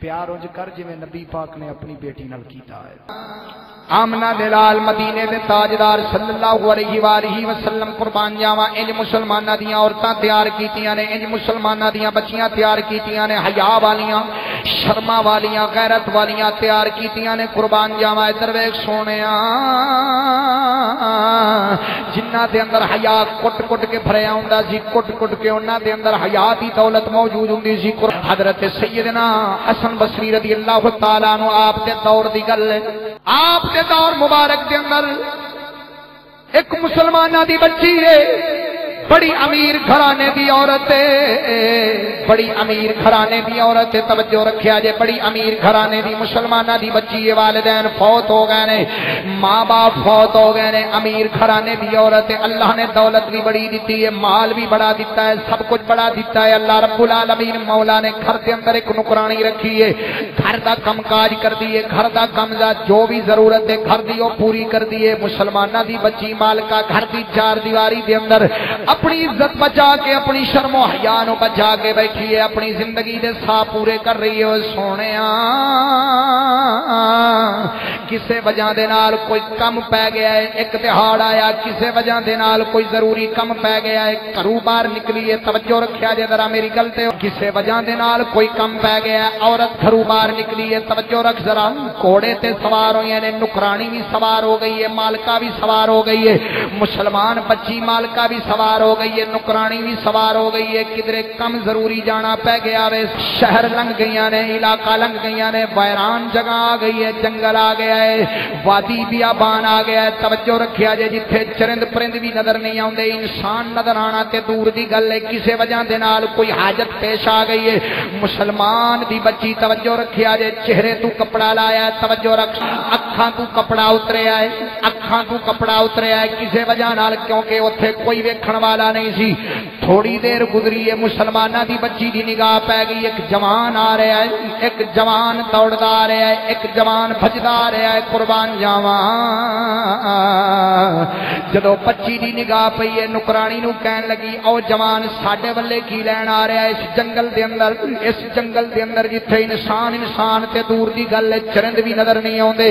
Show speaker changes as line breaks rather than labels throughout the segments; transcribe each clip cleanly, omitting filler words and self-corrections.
پیار انج کر جویں نبی پاک نے اپنی بیٹی نال کیتا ہے۔ آمنہ دلال مدینے دے تاجدار صلی اللہ علیہ وآلہ وسلم قربان جاواں انج مسلماناں دیاں عورتاں تیار کیتیاں نے، انج مسلماناں دیاں بچیاں تیار کیتیاں نے، حیا والیاں، شرما والیاں، غیرت والیاں تیار کیتیاں نے۔ قربان جاواں ادھر ویکھ سونےاں، جنہاں دے اندر حیا کٹ کٹ کے بھریا ہوندا سی، کٹ کٹ کے انہاں دے اندر حیا دی دولت موجود ہوندی سی۔ حضرت سیدنا حسن بصری رضی اللہ تعالی عنہ آپ دے دور دی گل ہے، آپ دے دور مبارک دے اندر ایک مسلمانہ دی بچی ہے، بڑی امیر گھرانے دی عورت ہے، بڑی امیر گھرانے دی عورت ہے، توجہ رکھیا جے، بڑی امیر گھرانے دی مسلمانہ دی بچی ہے، والدین فوت ہو گئے نے، ماں باپ فوت ہو گئے نے، امیر گھرانے دی عورت ہے، اللہ نے دولت بھی بڑی دیتی ہے، مال بھی بڑا دیتا ہے، سب کچھ بڑا دیتا ہے۔ اللہ رب العالمین مولا نے گھر دے اندر ایک نکرانی رکھی ہے، گھر دا کم کاج کر دی ہے، گھر دا کم جو بھی ضرورت ہے گھر دی وہ پوری کر دی ہے۔ مسلمانہ دی بچی مالکہ گھر دی چار دیواری دے اندر اپنی عزت بچا کے، اپنی شرم و حیا نو بچا کے بیٹھی ہے، اپنی زندگی دے ساہ پورے کر رہی ہے۔ سونےاں کسے وجہ دے نال کوئی کم پہ گیا ہے، ایک دہاڑ آیا کسے وجہ دے نال کوئی ضروری کم پہ گیا ہے، گھروں باہر نکلی ہے، توجہ رکھیا جے ذرا میری گل تے، کسے وجہ دے نال کوئی کم پہ گیا ہے، عورت گھروں باہر نکلی ہے، توجہ رکھ ذرا، گھوڑے تے سوار ہوئی نے، نکرانی بھی سوار ہو گئی ہے، مالکہ بھی سوار ہو گئی ہے، مسلمان بچی مالکہ بھی سوار ہو گئی ہے، نکرانی بھی سوار ہو گئی ہے، کدھرے کم ضروری جانا پہ گیا وے، شہر لنگ گئیاں نے، علاقہ لنگ گئیاں نے، ویران جگہ آ گئی ہے، جنگل آ گیا ہے، وادی بیابان آ گیا ہے، توجہ رکھیا جے، جتھے چرند پرند بھی نظر نہیں آندے، انسان نظر آنا تے دور دی گل ہے، کسے وجہ دے نال کوئی حاجت پیش آ گئی ہے، مسلمان دی بچی توجہ رکھیا جے، چہرے تو کپڑا لایا ہے، توجہ رکھ، اکھاں تو کپڑا اتریا ہے، اکھاں تو کپڑا اتریا ہے، کسے وجہ نال کیونکہ اوتھے کوئی ویکھن والا نہیں سی۔ تھوڑی دیر گزری ہے، مسلمانہ دی بچی دی نگاہ پہ گئی، ایک جوان آ رہا ہے، ایک جوان دوڑدا آ رہا ہے، ایک جوان بھجدا آ رہا ہے، قربان جاواں جدو بچی دی نگاہ پئی ہے، نکرانی نو کہن لگی او جوان ساڈے ولے کی لین آ رہا ہے اس جنگل دے اندر، اس جنگل دے اندر جتھے انسان تے دور دی گل ہے، چرند بھی نظر نہیں آوندے،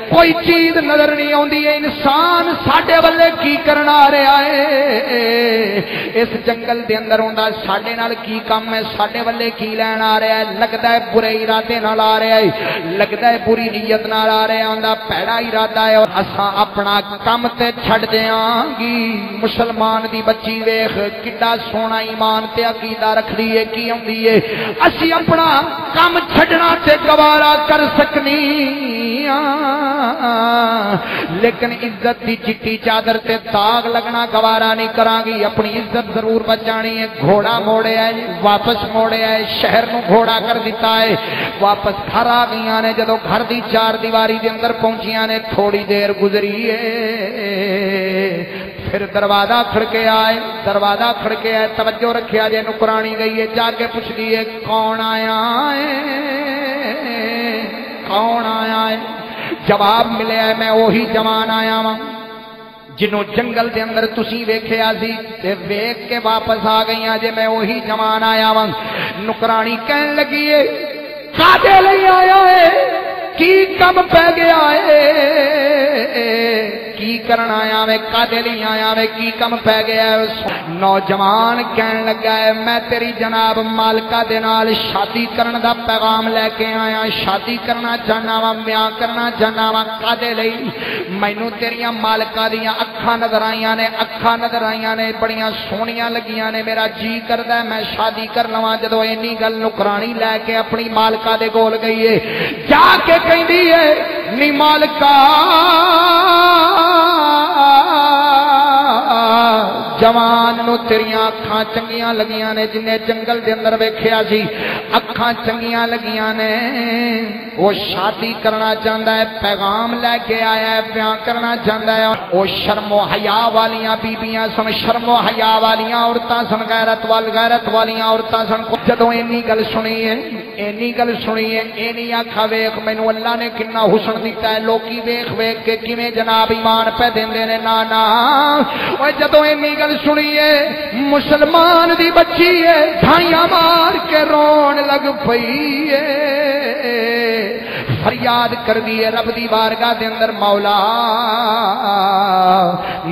کوئی چیز نظر نہیں آوندی ہے، انسان ساڈے ولے کی کرنا آ رہا ہے اس جنگل دے اندر، ہوندا ساڈے نال کی کم ہے، ساڈے ولے کی لین آ رہا ہے، لگدا ہے برے ارادے نال آ رہا ہے، لگدا ہے بری نیت نال آ رہا ہے، ہوندا پیڑا ارادہ ہے، اور اساں اپنا کم تے چھڈ دیاں گی۔ مسلمان دی بچی ویکھ کڈا سونا ایمان تے عقیدہ رکھدی ہے، کی ہوندی ہے اسی اپنا کم چھڈنا تے گوارا کر سکنی لیکن عزت دی چٹی چادر تے داغ لگنا گوارا نہیں کراں گی، اپنی عزت ضرور بچانی ہے۔ گھوڑا موڑیا ہے، واپس موڑیا ہے، شہر نو گھوڑا کر دیتا ہے، واپس گھر آ گئیاں نے، جدو گھر دی چار دیواری دے اندر پہنچیاں نے، تھوڑی دیر گزری ہے، پھر دروازہ کھڑکے آئے، دروازہ کھڑکے آئے، توجہ رکھیا جے، نکرانی گئی ہے، جا کے پوچھ دی ہے کون آیا ہے، کون آیا ہے؟ جواب ملیا ہے میں وہی جوان آیا ہاں جنوں جنگل دے اندر تسی ویکھیا سی تے ویکھ کے واپس آ گئیاں جے، میں وہی جوان آیا ہاں۔ نکرانی کہن لگی ہے کاجے لئی آیا ہے، کی کم پہ گیا ہے، کی کرنا آیا میں، کادے لئی آیا میں، کی کم پہ گیا ہے؟ نوجوان کہن لگا ہے میں تیری جناب مالکہ دے نال شادی کرن دا پیغام لے کے آیا، شادی کرنا چاہنا وا، بیاہ کرنا چاہنا وا، کادے لئی؟ مینوں تیریاں مالکہ دیاں اکھاں نظر آئیاں نے، اکھاں نظر آئیاں نے، بڑیاں سونیاں لگیاں نے، میرا جی کردا ہے میں شادی کر لواں۔ جدوں اینی گل نکرانی لے کے اپنی مالکہ دے کول گئی ہے، جا کے کہندی ہے نی مالکہ جوان نو تیریاں اکھاں چنگیاں لگیاں نے، جنہیں جنگل دے اندر ویکھیا سی اکھاں چنگیاں لگیاں نے، وہ شادی کرنا چاہتا ہے، پیغام لے کے آیا ہے، بیاہ کرنا چاہتا ہے۔ وہ شرم و حیا والیاں بیبیاں سن، شرم و حیا والیاں عورتاں سن، غیرت والیاں عورتاں سن۔ جدوں اینی گل سنی ہے، اینی گل سنی ہے، اینی آکھا ویکھ مینوں اللہ نے کنا حسن دیتا ہے، لوکی ویکھ ویکھ کے کیویں جناب ایمان پہ دیندے نے، نا نا اوے جدوں اینی گل سنیے مسلمان دی بچی ہے، ڈھائیاں مار کے رون لگ پئی ہے، فریاد کر دیے رب دی بارگاہ دے اندر مولا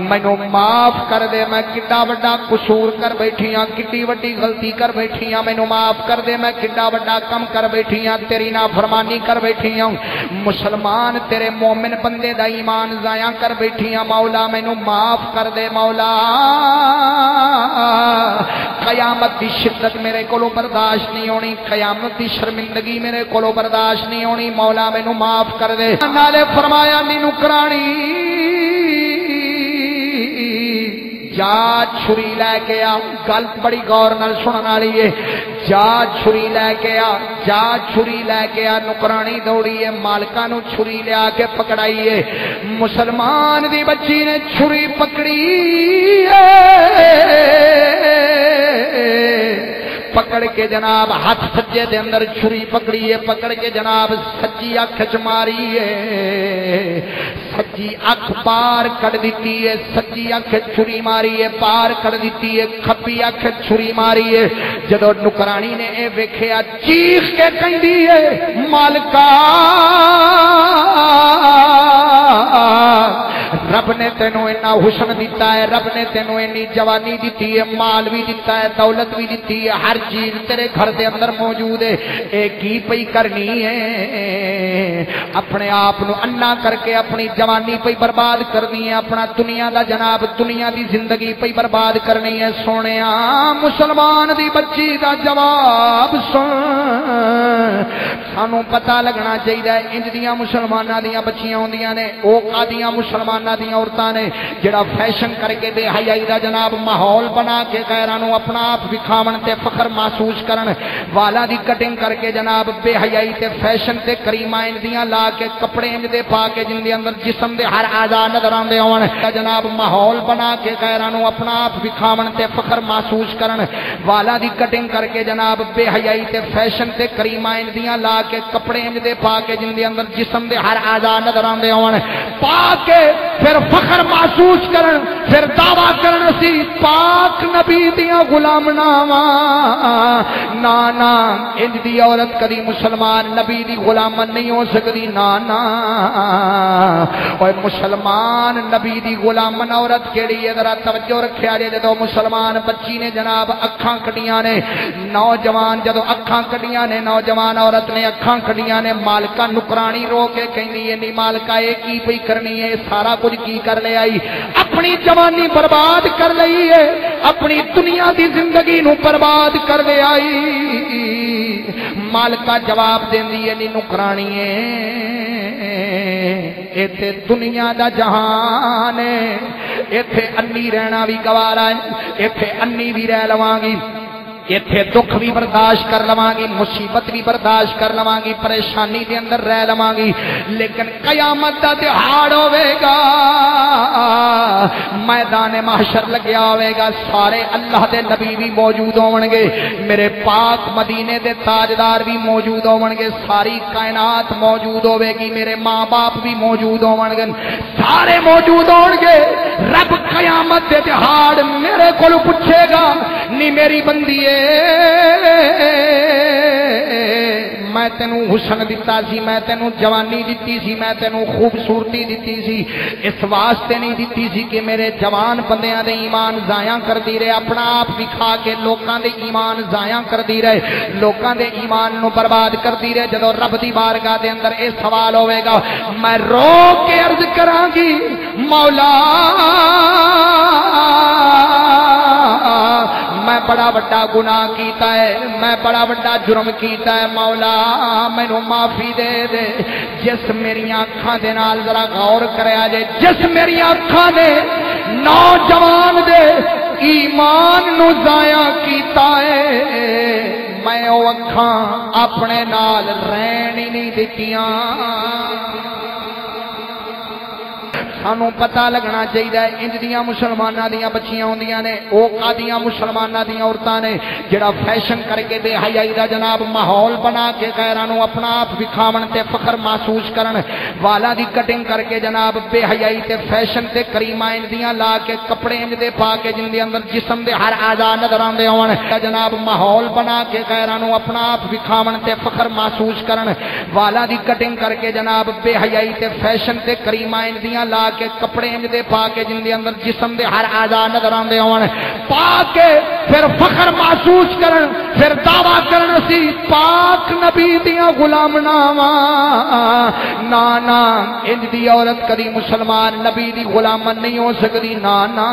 مینوں معاف کر دے میں کڈا وڈا قصور کر بیٹھی ہاں کڈی وڈی غلطی کر بیٹھی ہاں مینوں معاف کر دے میں کڈا وڈا کم کر بیٹھی ہاں تیری نافرمانی کر بیٹھی ہاں مسلمان تیرے مومن بندے دا ایمان ضائع کر بیٹھی ہاں مولا مینوں معاف کر دے مولا قیامت دی شدت میرے کولوں برداشت نہیں ہونی قیامت دی شرمندگی میرے کولوں برداشت نہیں ہونی مولا مینوں معاف کر دے نالے فرمایا نینو کرانی جا چھری لے کے آ گل بڑی غور نال سنن والی ہے جا چھری لے کے آ جا چھری لے کے آ نکرانی دوڑی ہے مالکاں نو چھری لیا کے پکڑائی ہے مسلمان دی بچی نے چھری پکڑی ہے پکڑ کے جناب ہاتھ سجے دے اندر چھری پکڑی ہے پکڑ کے جناب سچی اکھ چ ماری ہے سچی اکھ پار کٹ دیتی ہے سچی اکھ چھری ماری ہے پار کٹ دیتی ہے کھبی اکھ چھری ماری ہے جدو نکرانی نے اے ویکھیا چیخ کے کہندی ہے مالکا رب نے تینوں اتنا حسن دیتا ہے رب نے تینوں اتنی جوانی دیتی ہے مال بھی دیتا ہے دولت بھی دیتی ہے ہر چیز تیرے گھر دے اندر موجود ہے اے کی پئی کرنی ہے اپنے آپ نو انا کر کے اپنی جوانی پئی برباد کرنی ہے اپنا دنیا دا جناب دنیا دی زندگی پئی برباد کرنی ہے سونیا مسلمان دی بچی دا جواب سن سانو پتہ لگنا چاہیے انج دیاں مسلماناں دیاں بچیاں ہوندیاں نے او کادیاں مسلماناں دیاں عورتاں نے جڑا فیشن کر کے بے حیائی دا جناب ماحول بنا کے غیراں نو اپنا آپ دکھاون تے فخر محسوس کرن والا دی کٹنگ کر کے جناب بے حیائی تے فیشن تے کریماں دیاں لا کے کپڑے انج دے پا کے جن دے اندر جسم دے ہر اعضاء نظر آندے ہون جناب ماحول بنا کے غیراں نو اپنا آپ دکھاون تے فخر محسوس کرن والا دی کٹنگ کر کے جناب بے حیائی تے فیشن تے کریماں دیاں لا کے کپڑے انج دے پا کے جن دے اندر جسم دے ہر اعضاء نظر آندے ہون پا کے پھر فخر محسوس کرن پھر دعویٰ کرن سی پاک نبی دیاں غلاماں نا نا انج دی عورت کدی مسلمان نبی دی غلامن نہیں ہو سکتی نا نا اوے مسلمان نبی دی غلامن عورت کیڑی ہے ذرا توجہ رکھیا جے جدوں مسلمان بچی نے جناب اکھاں کڈیاں نے نوجوان جدوں اکھاں کڈیاں نے نوجوان عورت نے اکھاں کڈیاں نے مالکہ نکرانی رو کے کہندی ہے نہیں مالکہ اے کی پئی کرنی ہے سارا کچھ کی کر لے آئی اپنی جوانی برباد کر لئی ہے اپنی دنیا دی زندگی نو برباد کر لے آئی مالکہ جواب دیندی ہے نی نکرانی ہے ایتھے دنیا دا جہان ہے ایتھے انی رہنا بھی گوارا ہے ایتھے انی بھی رہ لواں گی ایتھے دکھ بھی برداشت کر لواں گی مصیبت بھی برداشت کر لواں گی پریشانی دے اندر رہ لواں گی لیکن قیامت دا دہاڑ ہوے گا میدان محشر لگیا ہوے گا سارے اللہ دے نبی بھی موجود ہون گے میرے پاک مدینے دے تاجدار بھی موجود ہون گے ساری کائنات موجود ہوے گی میرے ماں باپ بھی موجود ہون گے سارے موجود ہون گے رب قیامت دے دہاڑ میرے کول پوچھے گا نی میری بندی میں تینوں حسن دیتا سی میں تینوں جوانی دیتی سی میں تینوں خوبصورتی دیتی سی اس واسطے نہیں دیتی سی کہ میرے جوان بندیاں دے ایمان ضائع کر دی رہے اپنا آپ دکھا کے لوکاں دے ایمان ضائع کر دی رہے لوکاں دے ایمان نو برباد کر دی رہے جدوں رب دی بارگاہ دے اندر اے سوال ہوے گا میں رو کے عرض کراں گی مولا میں بڑا بڑا گناہ کیتا ہے میں بڑا بڑا جرم کیتا ہے مولا مینوں معافی دے دے جس میری اکھاں دے نال ذرا غور کریا جے جس میری اکھاں نے نوجوان دے ایمان نو ضائع کیتا ہے میں او اکھاں اپنے نال رہن ہی نہیں دتیاں سانوں پتہ لگنا چاہیے انج دیاں مسلماناں دیاں بچیاں ہوندیاں نے او کادیاں مسلماناں دیاں عورتاں نے جڑا فیشن کر کے بے حیائی دا جناب ماحول بنا کے غیراں نوں اپنا آپ وکھاون تے فخر محسوس کرن والا دی کٹنگ کر کے جناب بے حیائی تے فیشن تے کریماں دیاں لا کے کپڑے انج دے پا کے جن دے اندر جسم دے ہر اعضاء نظر آندے ہون جناب ماحول بنا کے غیراں نوں اپنا آپ وکھاون تے فخر محسوس کرن والا دی کٹنگ کر کے جناب بے حیائی تے فیشن تے کریماں دیاں لا کے کپڑے انج دے پا کے جن دے اندر جسم دے ہر اعضاء نظر آندے ہون پا کے پھر فخر محسوس کرن پھر دعویٰ کرن اسی پاک نبی دیاں غلاماں نا نا انج دی عورت کدی مسلمان نبی دی غلام نہیں ہو سکتی نا نا